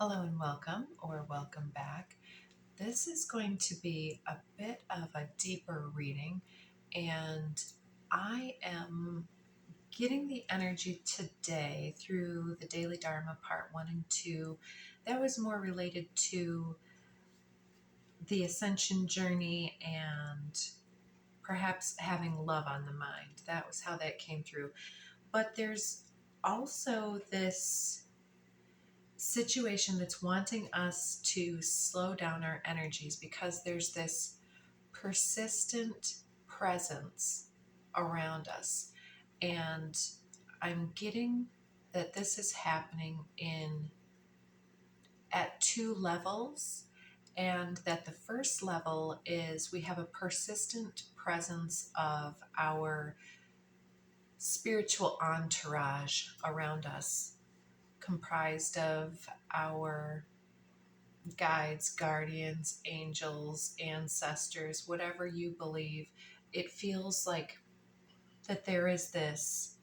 Hello and welcome, or welcome back. This is going to be a bit of a deeper reading, and I am getting the energy today through the Daily Dharma Part 1 and 2 that was more related to the ascension journey and perhaps having love on the mind. That was how that came through. But there's also this situation that's wanting us to slow down our energies because there's this persistent presence around us. And I'm getting that this is happening at two levels, and that the first level is we have a persistent presence of our spiritual entourage around us, comprised of our guides, guardians, angels, ancestors, whatever you believe. It feels like that there is this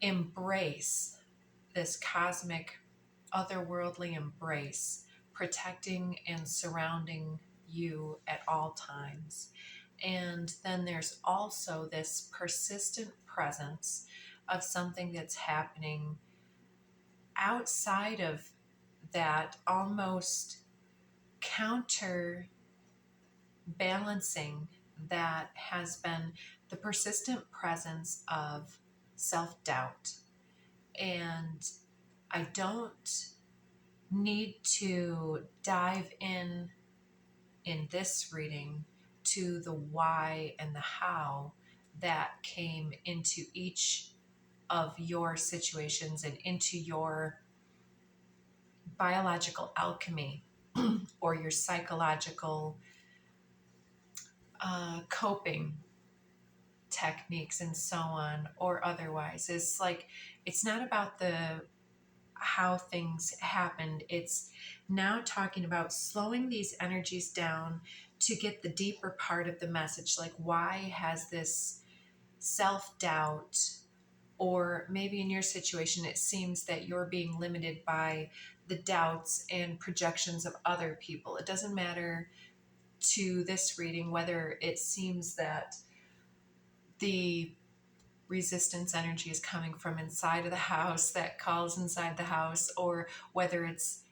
embrace, this cosmic, otherworldly embrace, protecting and surrounding you at all times. And then there's also this persistent presence of something that's happening outside of that, almost counterbalancing that has been the persistent presence of self-doubt. And I don't need to dive in this reading to the why and the how that came into each of your situations and into your biological alchemy or your psychological coping techniques and so on, or otherwise. It's not about the how things happened. It's now talking about slowing these energies down to get the deeper part of the message. Like, why has this self-doubt, or maybe in your situation it seems that you're being limited by the doubts and projections of other people. It doesn't matter to this reading whether it seems that the resistance energy is coming from inside of the house that calls inside the house, or whether it's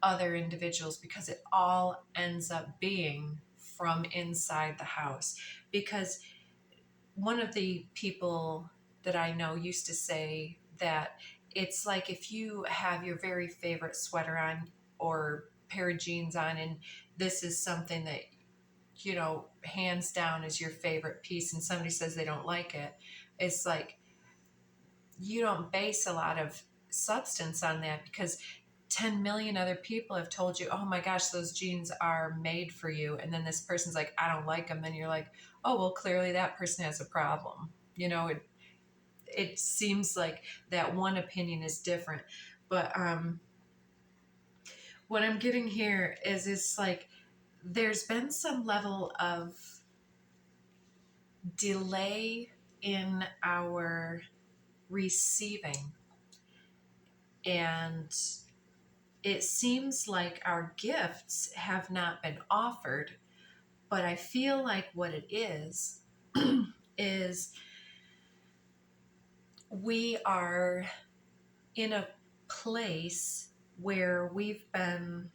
other individuals, because it all ends up being from inside the house. Because one of the people that I know used to say that it's like if you have your very favorite sweater on or pair of jeans on, and this is something that, hands down is your favorite piece, and somebody says they don't like it, it's like you don't base a lot of substance on that, because 10 million other people have told you, oh my gosh, those jeans are made for you. And then this person's like, I don't like them. Then you're like, oh, well, clearly that person has a problem. It seems like that one opinion is different. But what I'm getting here is it's like there's been some level of delay in our receiving, and it seems like our gifts have not been offered. But I feel like what it is is we are in a place where we've been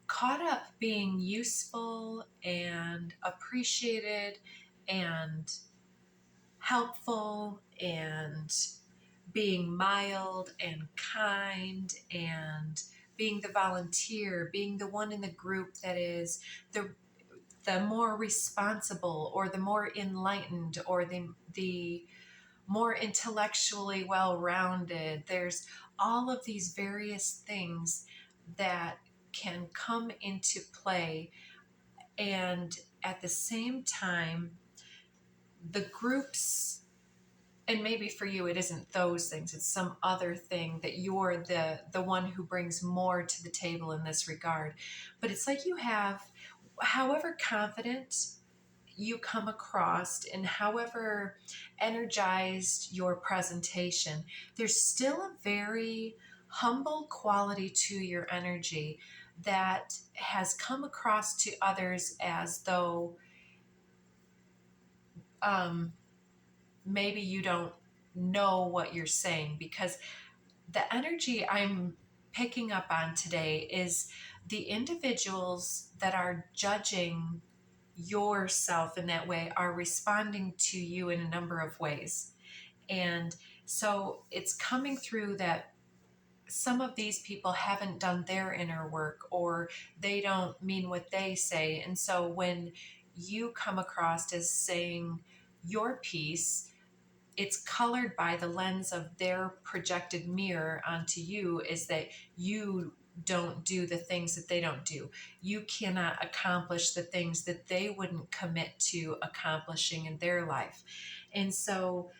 caught up being useful and appreciated and helpful and being mild and kind and being the volunteer, being the one in the group that is the more responsible, or the more enlightened, or the more intellectually well-rounded. There's all of these various things that can come into play, and at the same time, the groups, and maybe for you it isn't those things, it's some other thing that you're the one who brings more to the table in this regard. But it's like you have, however confident you come across and however energized your presentation, there's still a very humble quality to your energy that has come across to others as though maybe you don't know what you're saying, because the energy I'm picking up on today is the individuals that are judging yourself in that way are responding to you in a number of ways. And so it's coming through that some of these people haven't done their inner work, or they don't mean what they say. And so when you come across as saying your piece, it's colored by the lens of their projected mirror onto you, is that you don't do the things that they don't do. You cannot accomplish the things that they wouldn't commit to accomplishing in their life. And so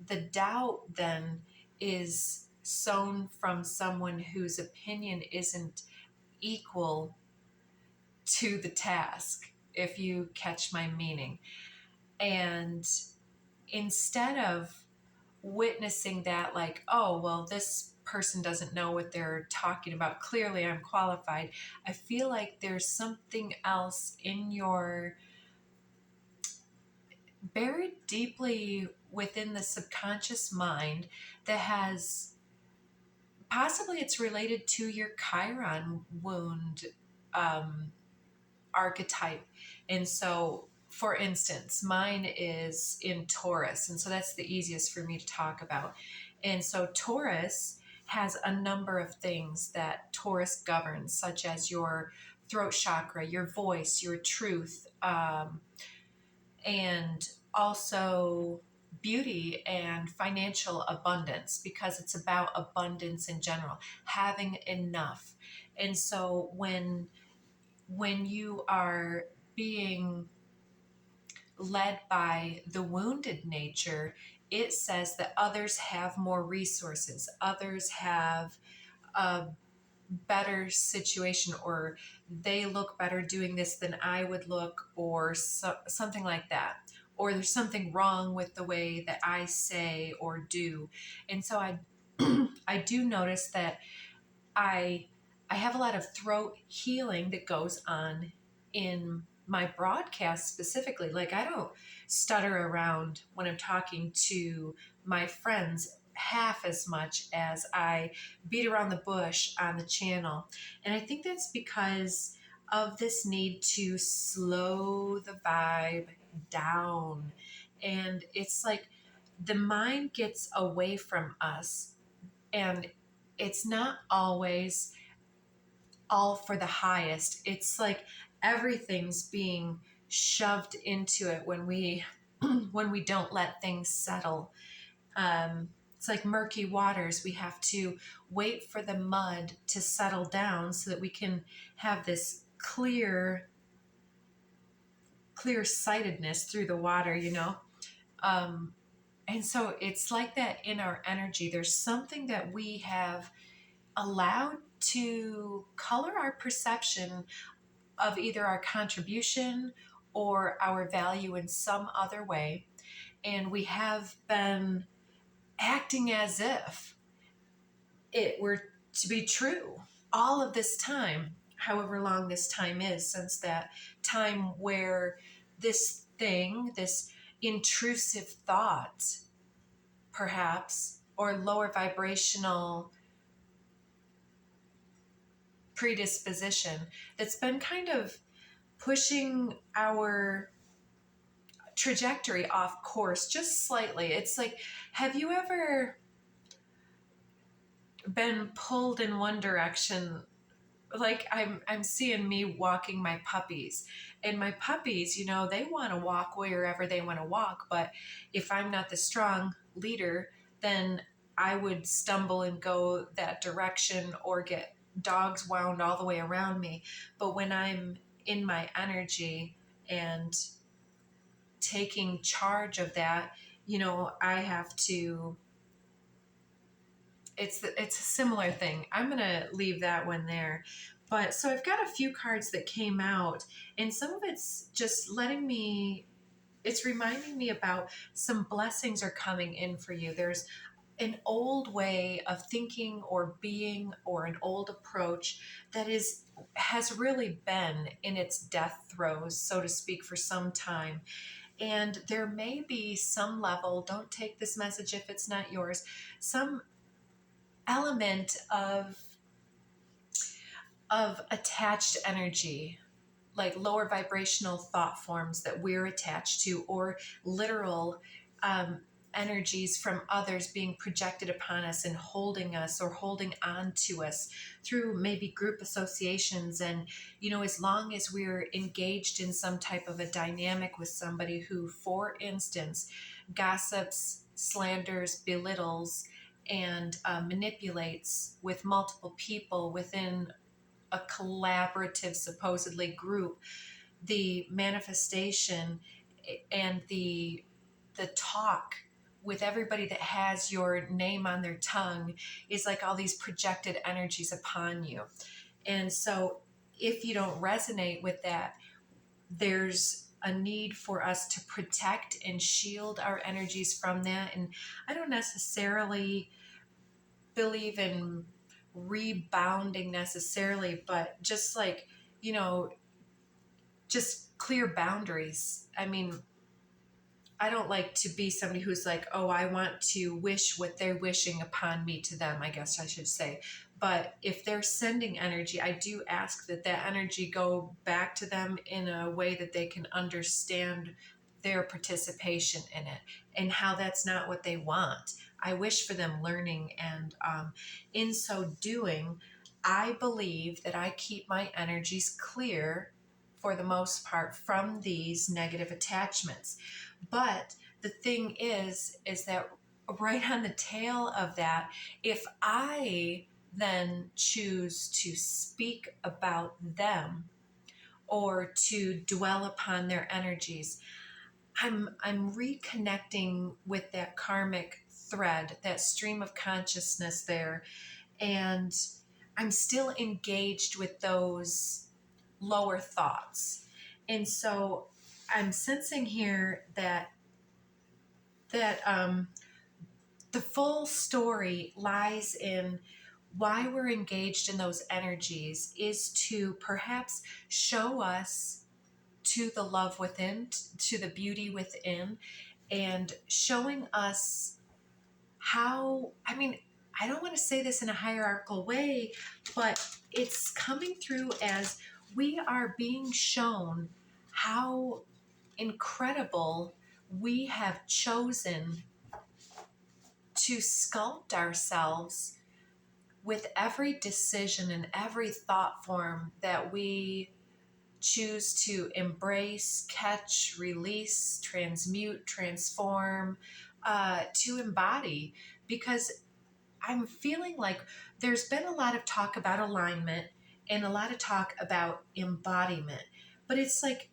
the doubt then is sown from someone whose opinion isn't equal to the task, if you catch my meaning. And instead of witnessing that, like, oh, well, this person doesn't know what they're talking about, clearly I'm qualified, I feel like there's something else in your buried deeply within the subconscious mind that has, possibly it's related to your Chiron wound archetype. And so, for instance, mine is in Taurus, and so that's the easiest for me to talk about. And so Taurus has a number of things that Taurus governs, such as your throat chakra, your voice, your truth, and also beauty and financial abundance, because it's about abundance in general, having enough. And so when you are being led by the wounded nature, it says that others have more resources, others have a better situation, or they look better doing this than I would look, or something like that. Or there's something wrong with the way that I say or do. And so I do notice that I have a lot of throat healing that goes on in my broadcast specifically. Like, I don't stutter around when I'm talking to my friends half as much as I beat around the bush on the channel. And I think that's because of this need to slow the vibe down. And it's like the mind gets away from us, and it's not always all for the highest. It's like everything's being shoved into it when we when we don't let things settle. It's like murky waters. We have to wait for the mud to settle down so that we can have this clear sightedness through the water, you know? And so it's like that in our energy. There's something that we have allowed to color our perception of either our contribution or our value in some other way. And we have been acting as if it were to be true all of this time, however long this time is, since that time where this thing, this intrusive thought, perhaps, or lower vibrational predisposition that's been kind of pushing our trajectory off course just slightly. It's like, have you ever been pulled in one direction? Like, I'm seeing me walking my puppies, and my puppies, you know, they want to walk wherever they want to walk, but if I'm not the strong leader, then I would stumble and go that direction or get dogs wound all the way around me. But when I'm in my energy and taking charge of that, you know, I have to, it's a similar thing. I'm going to leave that one there. But so I've got a few cards that came out, and some of it's just it's reminding me about some blessings are coming in for you. There's an old way of thinking or being, or an old approach that has really been in its death throes, so to speak, for some time. And there may be some level, don't take this message if it's not yours, some element of attached energy, like lower vibrational thought forms that we're attached to, or literal energies from others being projected upon us and holding us or holding on to us through maybe group associations. And, as long as we're engaged in some type of a dynamic with somebody who, for instance, gossips, slanders, belittles, and manipulates with multiple people within a collaborative, supposedly, group, the manifestation and the talk with everybody that has your name on their tongue is like all these projected energies upon you. And so if you don't resonate with that, there's a need for us to protect and shield our energies from that. And I don't necessarily believe in rebounding necessarily, but just like, just clear boundaries. I mean, I don't like to be somebody who's like, oh, I want to wish what they're wishing upon me to them, I guess I should say. But if they're sending energy, I do ask that energy go back to them in a way that they can understand their participation in it and how that's not what they want. I wish for them learning, and in so doing, I believe that I keep my energies clear for the most part from these negative attachments. But the thing is that right on the tail of that, if I then choose to speak about them or to dwell upon their energies, I'm reconnecting with that karmic thread, that stream of consciousness there, and I'm still engaged with those lower thoughts. And so I'm sensing here that the full story lies in why we're engaged in those energies is to perhaps show us to the love within, to the beauty within, and showing us how, I don't want to say this in a hierarchical way, but it's coming through as we are being shown how incredible we have chosen to sculpt ourselves with every decision and every thought form that we choose to embrace, catch, release, transmute, transform, to embody. Because I'm feeling like there's been a lot of talk about alignment and a lot of talk about embodiment, but it's like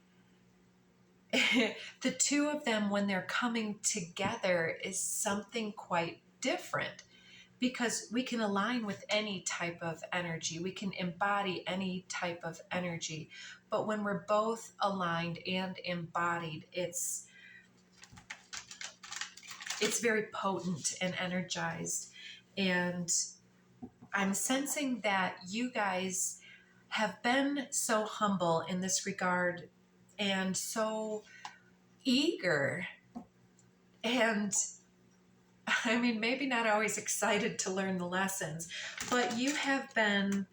the two of them, when they're coming together, is something quite different, because we can align with any type of energy. We can embody any type of energy. But when we're both aligned and embodied, it's very potent and energized. And I'm sensing that you guys have been so humble in this regard and so eager, and maybe not always excited to learn the lessons, but you have been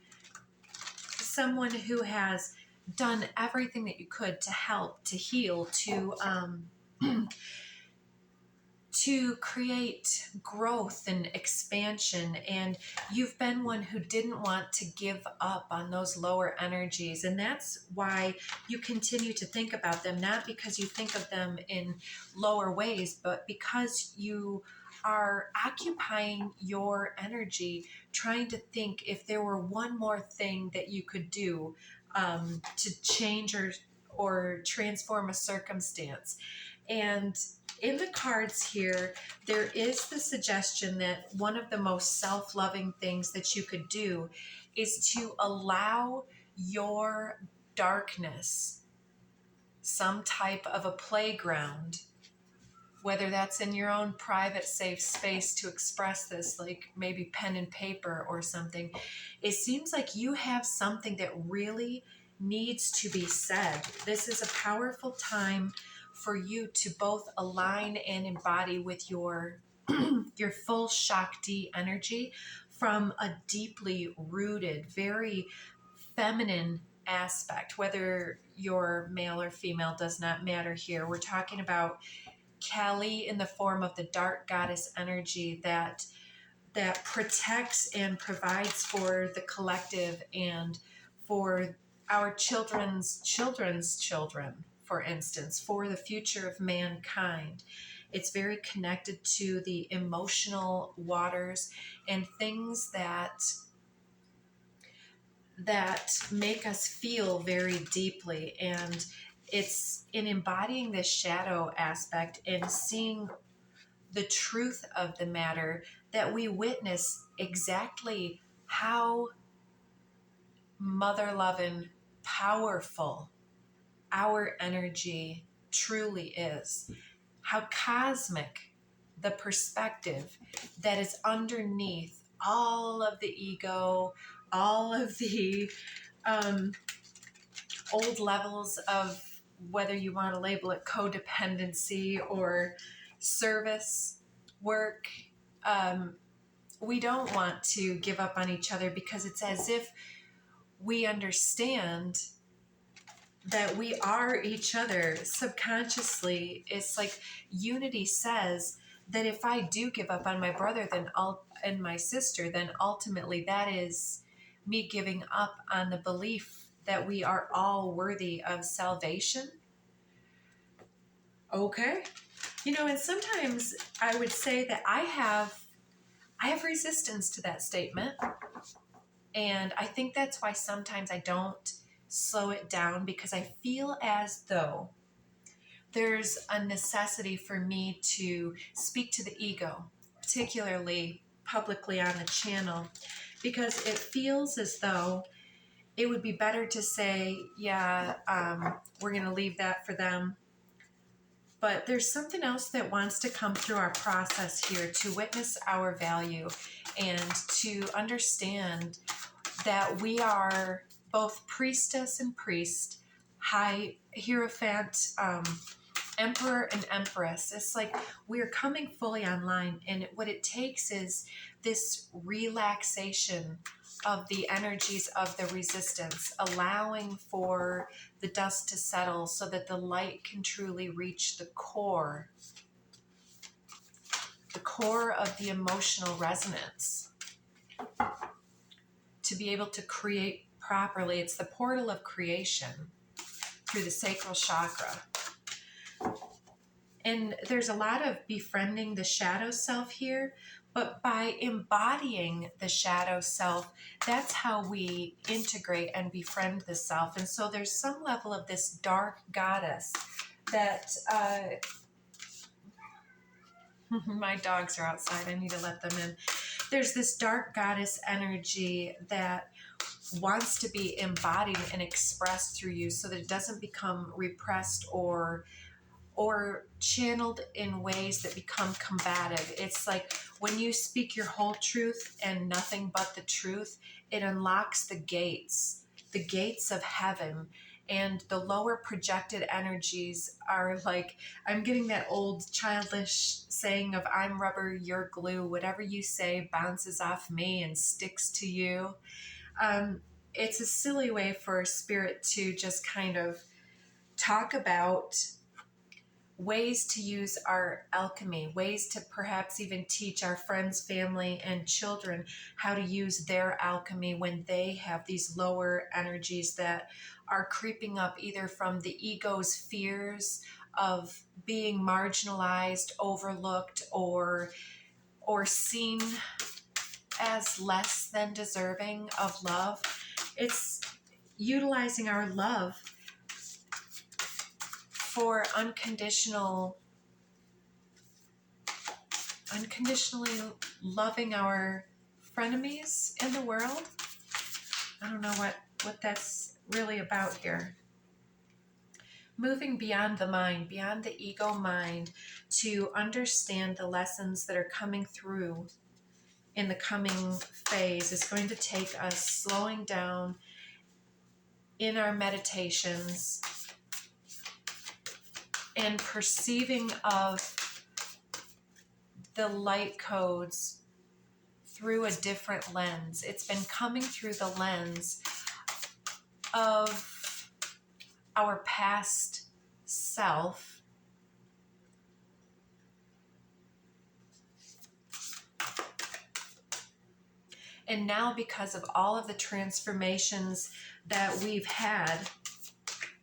someone who has done everything that you could to help, to heal, to create growth and expansion. And you've been one who didn't want to give up on those lower energies. And that's why you continue to think about them, not because you think of them in lower ways, but because you are occupying your energy trying to think if there were one more thing that you could do to change or transform a circumstance. And in the cards here, there is the suggestion that one of the most self-loving things that you could do is to allow your darkness some type of a playground whether that's in your own private safe space to express this, like maybe pen and paper or something. It seems like you have something that really needs to be said. This is a powerful time for you to both align and embody with your your full Shakti energy from a deeply rooted, very feminine aspect. Whether you're male or female does not matter here. We're talking about Kali in the form of the dark goddess energy that protects and provides for the collective and for our children's children, for instance, for the future of mankind. It's very connected to the emotional waters and things that make us feel very deeply. And it's in embodying this shadow aspect and seeing the truth of the matter that we witness exactly how mother loving, powerful our energy truly is, how cosmic the perspective that is underneath all of the ego, all of the old levels of, whether you want to label it codependency or service work. We don't want to give up on each other because it's as if we understand that we are each other subconsciously. It's like unity says that if I do give up on my brother and my sister, then ultimately that is me giving up on the belief that we are all worthy of salvation. Okay. And sometimes I would say that I have resistance to that statement. And I think that's why sometimes I don't slow it down, because I feel as though there's a necessity for me to speak to the ego, particularly publicly on the channel, because it feels as though it would be better to say, yeah, we're going to leave that for them. But there's something else that wants to come through our process here to witness our value and to understand that we are both priestess and priest, high hierophant, emperor and empress. It's like we're coming fully online, and what it takes is this relaxation of the energies of the resistance, allowing for the dust to settle so that the light can truly reach the core of the emotional resonance, to be able to create properly. It's the portal of creation through the sacral chakra. And there's a lot of befriending the shadow self here, but by embodying the shadow self, that's how we integrate and befriend the self. And so there's some level of this dark goddess that, my dogs are outside, I need to let them in. There's this dark goddess energy that wants to be embodied and expressed through you so that it doesn't become repressed or channeled in ways that become combative. It's like when you speak your whole truth and nothing but the truth, it unlocks the gates of heaven. And the lower projected energies are like, I'm getting that old childish saying of I'm rubber, you're glue. Whatever you say bounces off me and sticks to you. It's a silly way for spirit to just kind of talk about ways to use our alchemy, ways to perhaps even teach our friends, family, and children how to use their alchemy when they have these lower energies that are creeping up either from the ego's fears of being marginalized, overlooked, or seen as less than deserving of love. It's utilizing our love for unconditionally loving our frenemies in the world. I don't know what that's really about here. moving beyond the mind, beyond the ego mind, to understand the lessons that are coming through in the coming phase. Is going to take us slowing down in our meditations and perceiving of the light codes through a different lens. It's been coming through the lens of our past self, and now because of all of the transformations that we've had,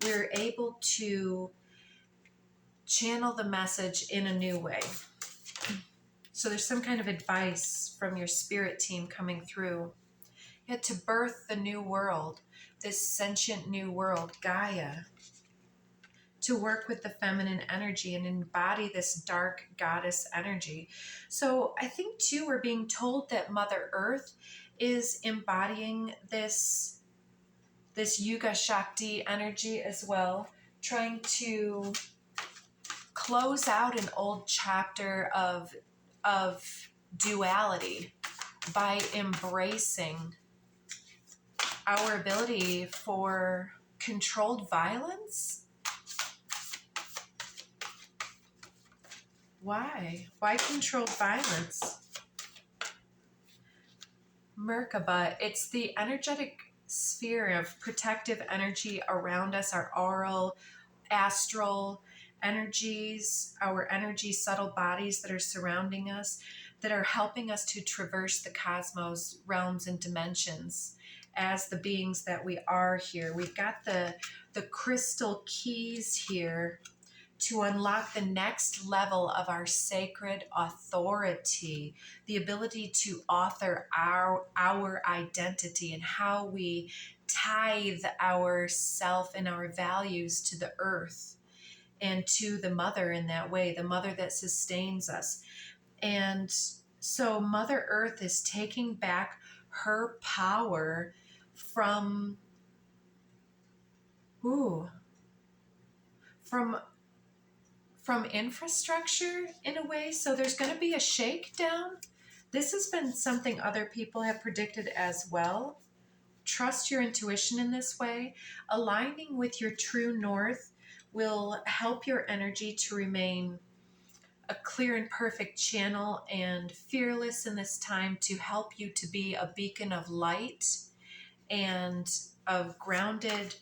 we're able to channel the message in a new way. So there's some kind of advice from your spirit team coming through. Yet to birth the new world, this sentient new world, Gaia, to work with the feminine energy and embody this dark goddess energy. So I think too, we're being told that Mother Earth is embodying this Yuga Shakti energy as well, trying to close out an old chapter of duality by embracing our ability for controlled violence. Why? Why controlled violence? Merkaba, it's the energetic sphere of protective energy around us, our aural, astral energies, our energy subtle bodies that are surrounding us, that are helping us to traverse the cosmos, realms, and dimensions as the beings that we are here. We've got the crystal keys here to unlock the next level of our sacred authority, the ability to author our identity and how we tithe our self and our values to the earth and to the mother in that way, the mother that sustains us. And so Mother Earth is taking back her power from infrastructure in a way. So there's going to be a shakedown. This has been something other people have predicted as well. Trust your intuition in this way. Aligning with your true north will help your energy to remain a clear and perfect channel and fearless in this time, to help you to be a beacon of light and of grounded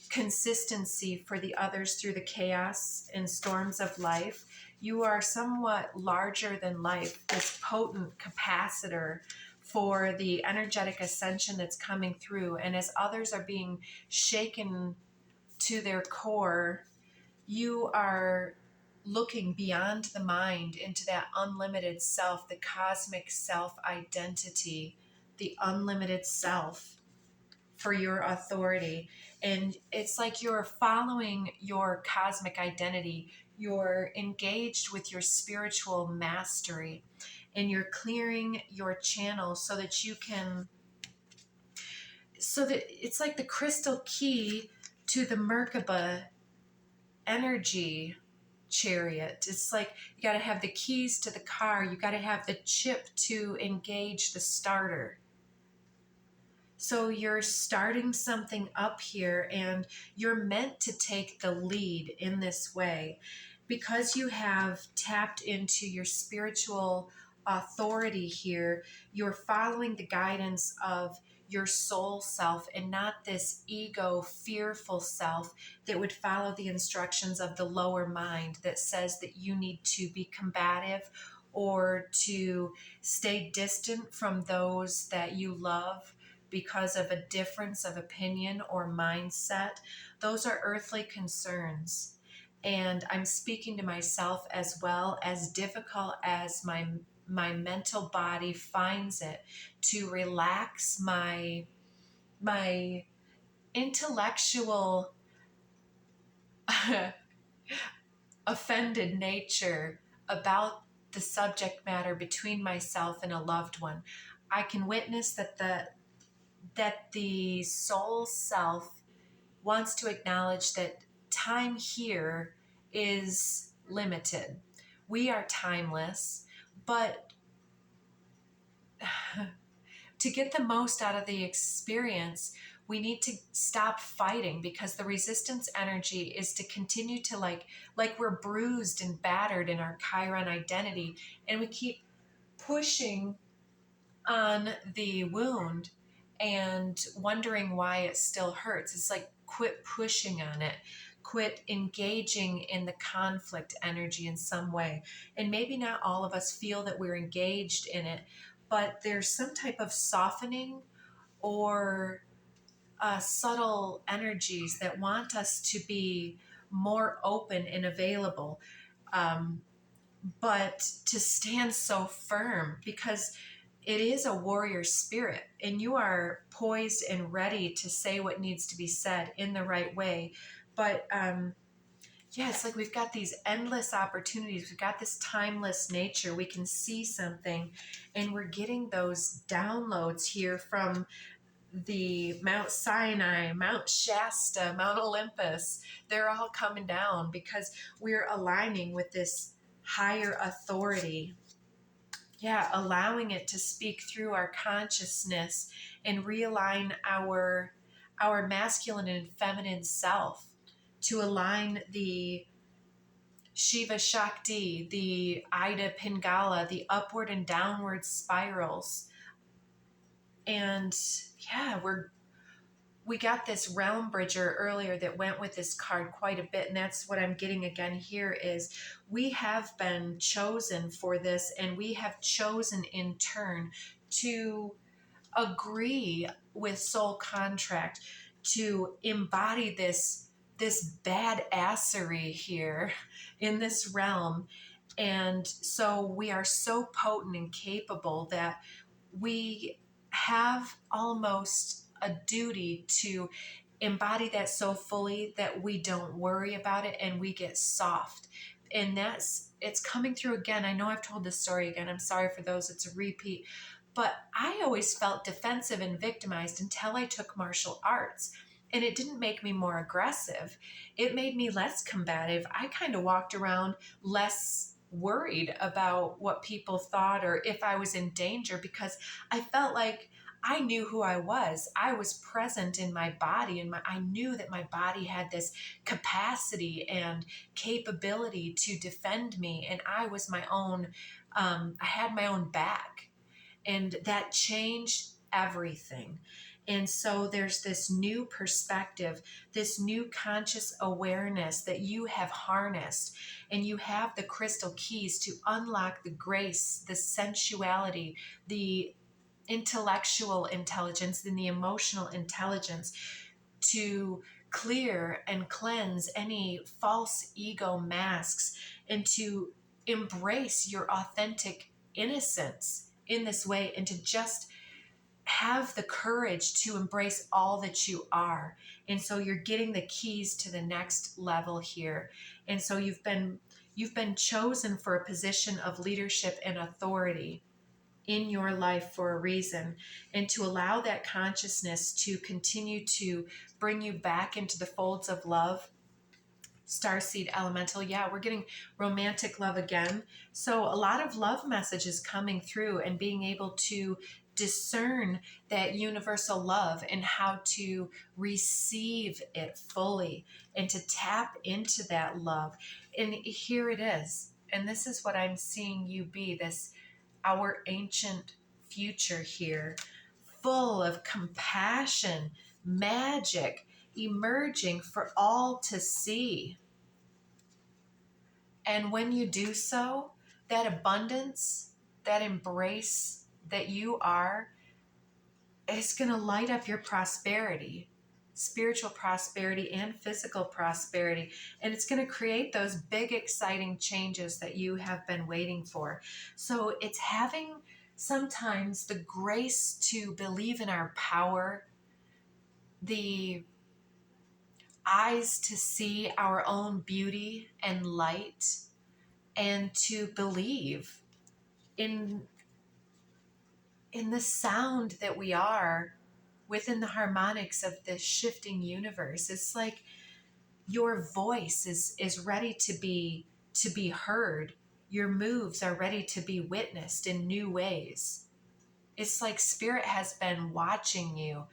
consistency for the others through the chaos and storms of life. You are somewhat larger than life, this potent capacitor for the energetic ascension that's coming through. And as others are being shaken to their core, you are looking beyond the mind into that unlimited self, the cosmic self identity, the unlimited self for your authority. And it's like you're following your cosmic identity. You're engaged with your spiritual mastery, and you're clearing your channel so that it's like the crystal key to the Merkaba energy chariot. It's like you got to have the keys to the car. You got to have the chip to engage the starter. So you're starting something up here, and you're meant to take the lead in this way because you have tapped into your spiritual authority here. You're following the guidance of your soul self and not this ego, fearful self that would follow the instructions of the lower mind that says that you need to be combative or to stay distant from those that you love because of a difference of opinion or mindset. Those are earthly concerns. And I'm speaking to myself as well, as difficult as my mental body finds it to relax my intellectual offended nature about the subject matter between myself and a loved one. I can witness that the soul self wants to acknowledge that time here is limited. We are timeless, but to get the most out of the experience, we need to stop fighting, because the resistance energy is to continue to like we're bruised and battered in our Chiron identity, and we keep pushing on the wound and wondering why it still hurts. It's like, quit pushing on it. Quit engaging in the conflict energy in some way. And maybe not all of us feel that we're engaged in it, but there's some type of softening or subtle energies that want us to be more open and available, but to stand so firm, because it is a warrior spirit, and you are poised and ready to say what needs to be said in the right way. But yeah, it's like we've got these endless opportunities. We've got this timeless nature. We can see something, and we're getting those downloads here from the Mount Sinai, Mount Shasta, Mount Olympus. They're all coming down because we're aligning with this higher authority. Yeah, allowing it to speak through our consciousness and realign our masculine and feminine self to align the Shiva Shakti, the Ida Pingala, the upward and downward spirals. And yeah, we got this realm bridger earlier that went with this card quite a bit, and that's what I'm getting again here is we have been chosen for this, and we have chosen in turn to agree with soul contract to embody this badassery here in this realm. And so we are so potent and capable that we have almost a duty to embody that so fully that we don't worry about it and we get soft. And it's coming through again. I know I've told this story again. I'm sorry for those. It's a repeat. But I always felt defensive and victimized until I took martial arts. And it didn't make me more aggressive. It made me less combative. I kind of walked around less worried about what people thought or if I was in danger, because I felt like I knew who I was. I was present in my body, and I knew that my body had this capacity and capability to defend me, and I was my own, I had my own back, and that changed everything. And so there's this new perspective, this new conscious awareness that you have harnessed, and you have the crystal keys to unlock the grace, the sensuality, the intellectual intelligence, and the emotional intelligence to clear and cleanse any false ego masks, and to embrace your authentic innocence in this way, and to just have the courage to embrace all that you are. And so you're getting the keys to the next level here. And so you've been chosen for a position of leadership and authority in your life for a reason, and to allow that consciousness to continue to bring you back into the folds of love. Starseed Elemental, yeah, we're getting romantic love again. So a lot of love messages coming through, and being able to discern that universal love and how to receive it fully and to tap into that love. And here it is. And this is what I'm seeing you be, this our ancient future here, full of compassion, magic, emerging for all to see. And when you do so, that abundance, that embrace that you are, is going to light up your prosperity, spiritual prosperity and physical prosperity. And it's going to create those big, exciting changes that you have been waiting for. So it's having sometimes the grace to believe in our power, the eyes to see our own beauty and light, and to believe in the sound that we are within the harmonics of this shifting universe. It's like Your voice is ready to be heard. Your moves are ready to be witnessed in new ways. It's like spirit has been watching you,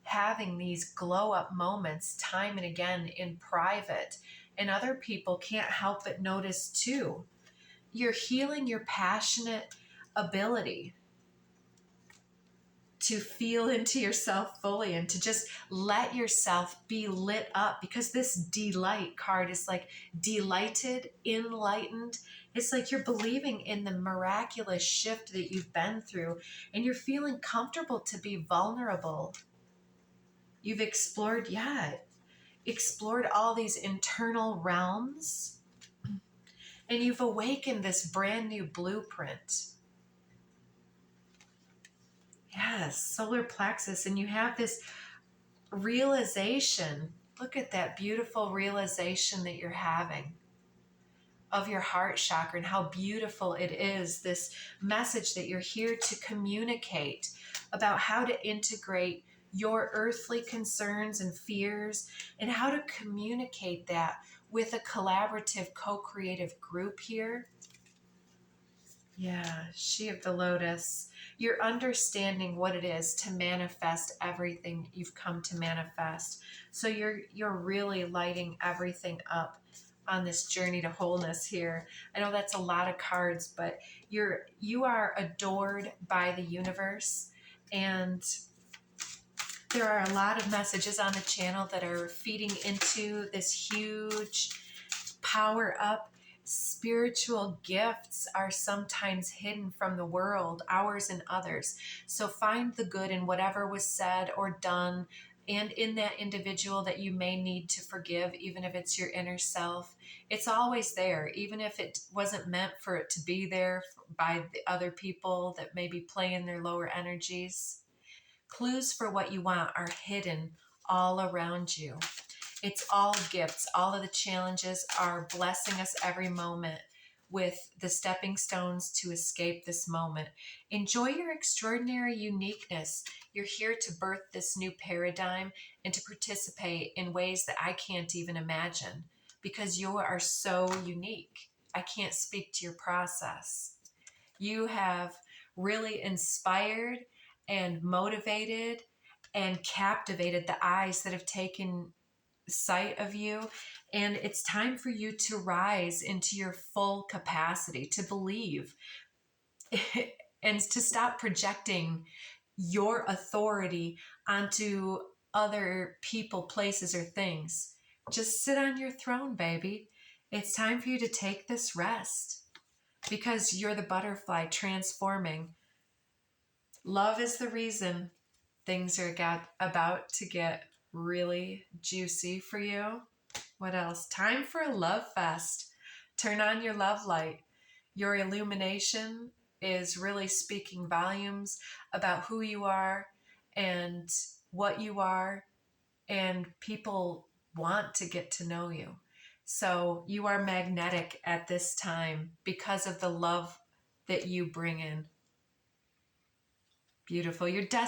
having these glow up moments time and again in private, and other people can't help but notice too. You're healing your passionate ability to feel into yourself fully and to just let yourself be lit up, because this delight card is like delighted, enlightened. It's like you're believing in the miraculous shift that you've been through, and you're feeling comfortable to be vulnerable. You've explored all these internal realms, and you've awakened this brand new blueprint. Yes, solar plexus, and you have this realization. Look at that beautiful realization that you're having of your heart chakra and how beautiful it is. This message that you're here to communicate about how to integrate your earthly concerns and fears, and how to communicate that with a collaborative, co-creative group here. Yeah, she of the lotus. You're understanding what it is to manifest everything you've come to manifest. So you're really lighting everything up on this journey to wholeness here. I know that's a lot of cards, but you are adored by the universe, and there are a lot of messages on the channel that are feeding into this huge power up. Spiritual gifts are sometimes hidden from the world, ours and others. So find the good in whatever was said or done, and in that individual that you may need to forgive, even if it's your inner self. It's always there, even if it wasn't meant for it to be there by the other people that may be playing their lower energies. Clues for what you want are hidden all around you. It's all gifts. All of the challenges are blessing us every moment with the stepping stones to escape this moment. Enjoy your extraordinary uniqueness. You're here to birth this new paradigm and to participate in ways that I can't even imagine, because you are so unique. I can't speak to your process. You have really inspired and motivated and captivated the eyes that have taken sight of you, and it's time for you to rise into your full capacity to believe and to stop projecting your authority onto other people, places, or things. Just sit on your throne, baby. It's time for you to take this rest, because you're the butterfly transforming. Love is the reason things are about to get really juicy for you. What else? Time for a love fest. Turn on your love light. Your illumination is really speaking volumes about who you are and what you are, and people want to get to know you. So you are magnetic at this time because of the love that you bring in. Beautiful. You're destined